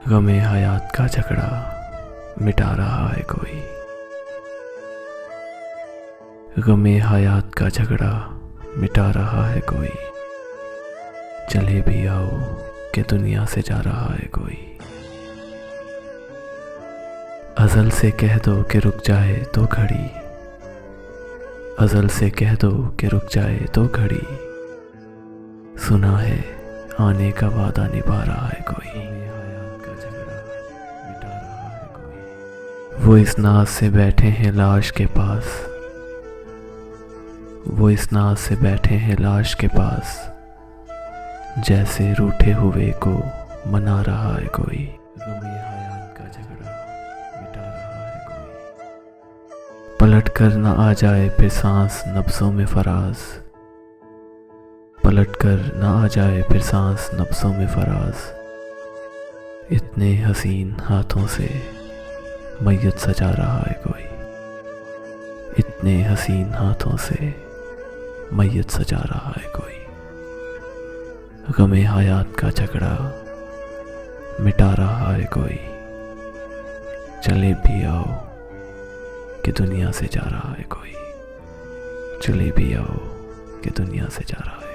गमे हयात का झगड़ा मिटा रहा है कोई। गमे हयात का झगड़ा मिटा रहा है कोई। चले भी आओ कि दुनिया से जा रहा है कोई। अज़ल से कह दो कि रुक जाए तो घड़ी। अज़ल से कह दो कि रुक जाए तो घड़ी। सुना है आने का वादा निभा रहा है कोई। वो इस नाज से बैठे हैं लाश के पास। वो इस नाज से बैठे हैं लाश के पास। जैसे रूठे हुए को मना रहा है कोई। गमे हयात का झगड़ा मिटा रहा है कोई। पलट कर न आ जाए फिर सांस नब्ज़ों में फराज। पलट कर न आ जाए फिर सांस नब्ज़ों में फराज। इतने हसीन हाथों से मैयत सजा रहा है कोई। इतने हसीन हाथों से मैयत सजा रहा है कोई। गमे हयात का झगड़ा मिटा रहा है कोई। चले भी आओ कि दुनिया से जा रहा है कोई। चले भी आओ कि दुनिया से जा रहा है।